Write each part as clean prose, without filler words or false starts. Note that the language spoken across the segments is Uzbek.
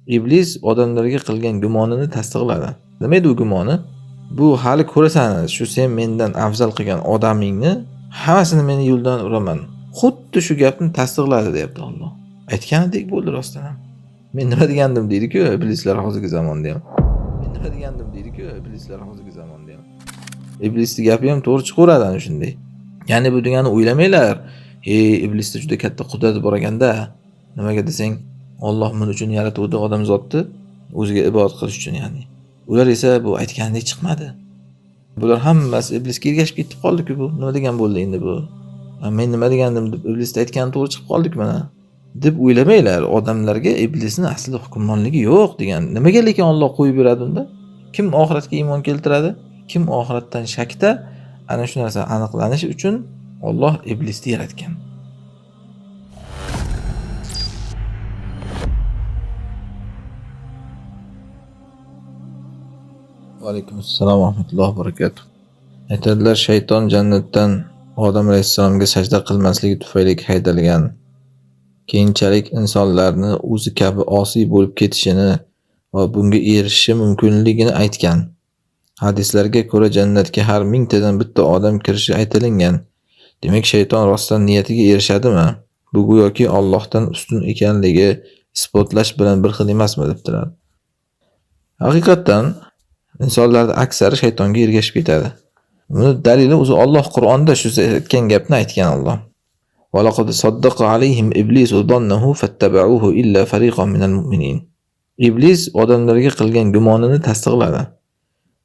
Iblis odamlarga qilgan gumonini tasdiqladi. Nima edi u gumoni? Bu hali ko'rasan, shu sen mendan afzal qilgan odamingni hammasini meni yo'ldan uraman. Xuddi shu gapni tasdiqladi deyapti Alloh. Aytganidek bo'ldi rostdan ham. Men nima degandim deydi-ku iblislar hozirgi zamonda ham. Men nima degandim deydi-ku iblislar hozirgi zamonda ham. Iblisning gapi ham to'g'ri chiqaveradi ana shunday. Ya'ni bu degani o'ylamanglar, iblisda juda katta qudrat bor ekanda. Nimaga desang, Alloh men uchun yaratuvdi odamzodni o'ziga ibodat qilish uchun ya'ni. Ular esa bu aytgandek chiqmadi. Bular hammasi iblisga ergashib ketib qoldi-ku bu. Nima degan bo'ldi endi bu? Men nima degandim deb iblisning aytgani to'g'ri chiqib qoldik mana. Deb o'ylamanglar, odamlarga iblisning aslida hukmronligi yo'q degan. Nimaga lekin Alloh qo'yib beradi unda? Kim oxiratga iymon keltiradi? Kim oxiratdan shakda? Ana shu narsa aniqlanishi uchun Alloh iblisni yaratgan. Va alaykum assalom va rahmatullohi va barakatuh. Aytadilar, shayton jannatdan Odam alayhissalomga sajda qilmasligi tufayli haydalgan. Keyinchalik insonlarni o'zi kabi osiy bo'lib ketishini va bunga erishishi mumkinligini aytgan. Hadislarga ko'ra jannatga har 1000 tadan bitta odam kirishi aytilgan. Demak, shayton rostdan niyatiga erishadimi? Bu go'yoki Allohdan ustun ekanligi isbotlash bilan bir xil emasmi debdilar. Haqiqatan insonlarning aksari shaytonga ergashib ketadi. Buni dalili o'zi Alloh Qur'onda shu aytgan gapni aytgan Alloh. Va laqad saddaqa alayhim iblisu dhannahu fattaba'uhu illa fariqan minal mu'minin. Iblis odamlarga qilgan gumonini tasdiqladi.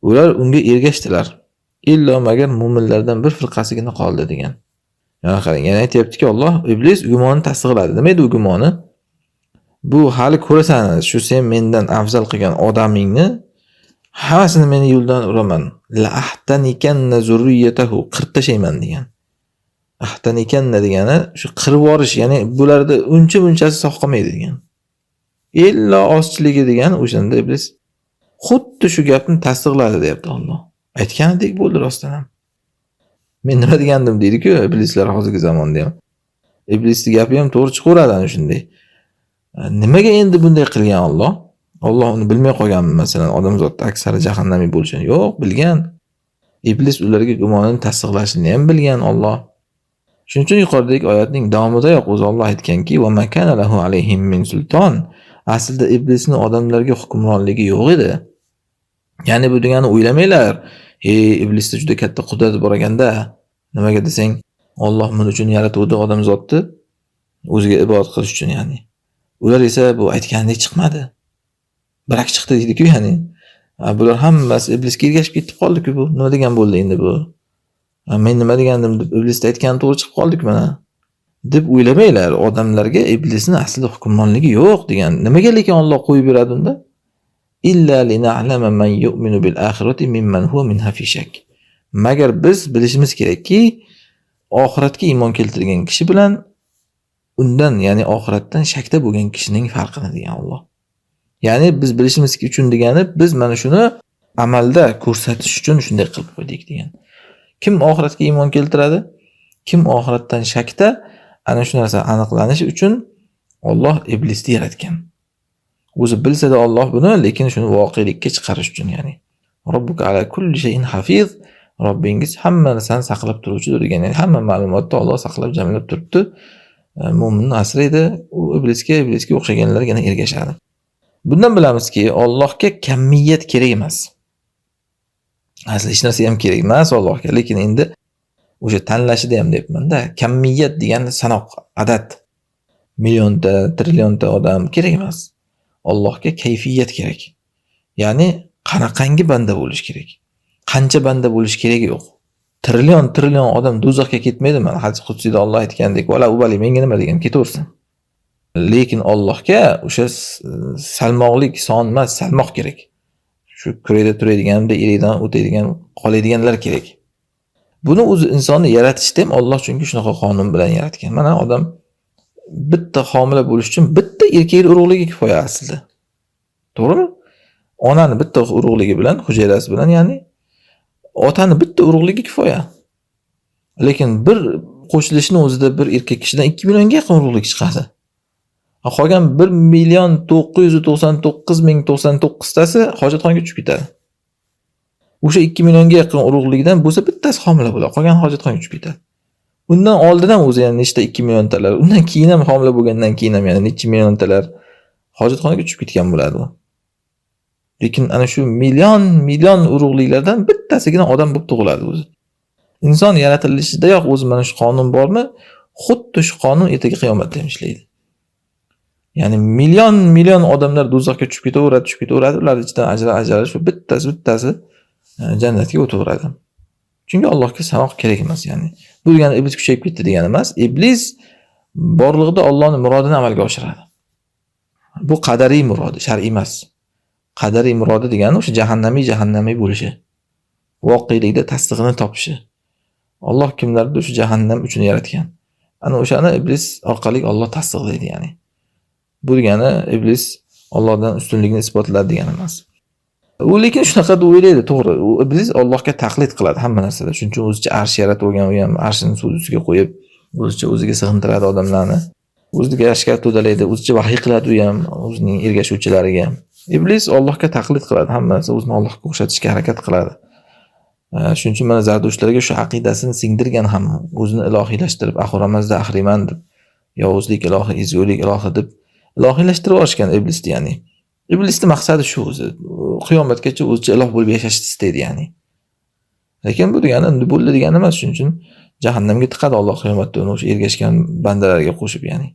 Ular unga ergashdilar. Illo magar mu'minlardan bir firqasigina qoldi degan. Yana qarang, yana aytayaptiki Alloh, iblis gumonini tasdiqladi. Nima edi u gumoni? Bu hali ko'rasan, shu sen mendan afzal qilgan odamingni hammasini meni yo'ldan uraman. La ahtanikanna zurriyatahu, qirib tashlayman degan. Ahtanikanna degani shu qirib yuborish, ya'ni bularda uncha-bunchasi sog' qolmaydi degan. Illo ozchiligi degan o'shanda iblis xuddi shu gapni tasdiqladi deyapti Alloh. Aytganidek bo'ldi rostdan ham. Men nima degandim deydi-ku iblislar hozirgi zamonda ham. Iblisning gapi ham to'g'ri chiqaveradi ana shunday. Nimaga endi bunday qilgan Alloh? Alloh uni bilmay qolganmi masalan odamzodning aksari jahannamiy bo'lishini? Yo'q, bilgan. Iblis ularga gumonini tasdiqlashini ham bilgan Alloh. Shuning uchun yuqoridagi oyatning davomidayoq o'zi Alloh aytganki, "Va makana lahu alayhim min sulton." Aslida iblisning odamlarga hukmronligi yo'q edi. Ya'ni bu degani o'ylamanglar, iblisda juda katta qudrat bor ekanda. Nimaga desang, Alloh men uchun yaratuvdi odamzodni o'ziga ibodat qilish uchun ya'ni. Ular esa bu aytgandek chiqmadi. Birak chiqdi deydi-ku ya'ni. Bular hammasi iblisga ergashib ketib qoldi-ku bu. Nima degan bo'ldi endi bu? Men nima degandim deb iblisning aytgani to'g'ri chiqib qoldik mana. Deb o'ylamanglar, odamlarga iblisning aslida hukmronligi yo'q degan. Nimaga lekin Alloh qo'yib beradi unda? Illa lina'lama man yu'minu bil akhirati mimman huwa minha fi shak. Magar biz bilishimiz kerakki, oxiratga iymon keltirgan kishi bilan undan, ya'ni oxiratdan shakda bo'lgan kishining farqini degan Alloh. Ya'ni biz bilishimiz uchun degani, biz mana shuni amalda ko'rsatish uchun shunday qilib qo'ydik degan. Kim oxiratga iymon keltiradi? Kim oxiratdan shakda? Ana shu narsa aniqlanishi uchun Alloh iblisni yaratgan. O'zi bilsa-da Alloh buni, lekin shuni voqelikka chiqarish uchun ya'ni. Robbuka ala kulli shay'in hafiz. Robbingiz hamma narsani saqlab turuvchidir degan. Ya'ni hamma ma'lumotni Alloh saqlab jamlab turibdi. Mo'minni asraydi, u iblisga o'xshaganlarga ergashadi. Bundan bilamizki, Allohga kamiyat kerak emas. Asli hech narsa ham kerak emas Allohga, lekin endi o'sha tanlashida ham deyapman-da, kamiyat degani sanoq, adad. Millionta, trillionta odam kerak emas. Allohga kayfiyat kerak. Ya'ni qanaqangi banda bo'lish kerak. Qancha banda bo'lish kerak yo'q. Trillion odam do'zaxga ketmaydi mana. Hadis qudsiyda Alloh aytgandek, "Vala ubali menga nima degan, ketaversin." Lekin Allohga o'sha salmoqlik son emas, salmoq kerak. Shu kurayda turadiganimda erikdan o'tadigan, qoladiganlar kerak. Buni o'zi insonni yaratishda ham Alloh chunki shunaqa qonun bilan yaratgan. Mana odam bitta homila bo'lish uchun bitta erkak urug'ligi kifoya aslida. To'g'rimi? Onani bitta urug'ligi bilan, hujayrasi bilan, ya'ni otani bitta urug'ligi kifoya. Lekin bir qo'shilishni o'zida bir erkak kishidan 2 millionga yaqin urug'lik chiqadi. Qolgan 1,999,099 hojatxonaga tushib ketadi. O'sha 2 millionga yaqin urug'likdan bo'lsa bittasi homila bo'ladi, qolgan hojatxonaga tushib ketadi. Undan oldin ham o'zi yana nechta 2 milliontalar, undan keyin ham homila bo'lgandan keyin ham yana necha milliontalar hojatxonaga tushib ketgan bo'ladi u. Lekin ana shu million urug'liklardan bittasigina odam bo'lib tug'iladi o'zi. Inson yaratilishidayoq o'zi mana shu qonun bormi? Xuddi shu qonun ertaga qiyomatda ham ishlaydi. Ya'ni million odamlar do'zaxga tushib ketaveradi, ular ichidan ajralib shu bittasi jannatga o'taveradi. Chunki Allohga sanoq kerak emas, ya'ni. Bu degani iblis kuchayib ketdi degani emas. Iblis borlig'ida Allohning murodini amalga oshiradi. Bu qadariy murodi, shar'iy emas. Qadariy murodi degani o'sha jahannamiy bo'lishi. Voqelikda tasdig'ini topishi. Alloh kimlarni o'sha jahannam uchun yaratgan. Ana o'shani iblis orqali Alloh tasdiqlaydi, ya'ni. Bu degani iblis Allohdan ustunligini isbotladi degani emas. U lekin shunaqa deb o'ylaydi, to'g'ri. U iblis Allohga taqlid qiladi hamma narsada. Shuning uchun o'zicha arsh yaratib olgan, u ham arshini suv ustiga qo'yib, o'ziga sig'intiradi odamlarni. O'ziga ashkar to'dalaydi, o'zicha vahiy qiladi u ham o'zining ergashuvchilariga. Iblis Allohga taqlid qiladi, hamma narsa o'zini Allohga o'xshatishga harakat qiladi. Shuning uchun mana zardushlarga shu aqidasini singdirgan ham, o'zini ilohiylashtirib, Ahuramazda ahriman deb, yovuzlik ilohi, ezgulik ilohi deb ilohiylashtirib olishgan iblisni, ya'ni. Iblisning maqsadi shu o'zi. Qiyomatgacha o'zicha iloh bo'lib yashashni istaydi, ya'ni. Lekin bu degani endi bo'ldi degani emas, shuning uchun jahannamga tiqadi Alloh qiyomatda uni o'sha ergashgan bandalarga qo'shib, ya'ni.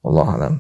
Alloh alam.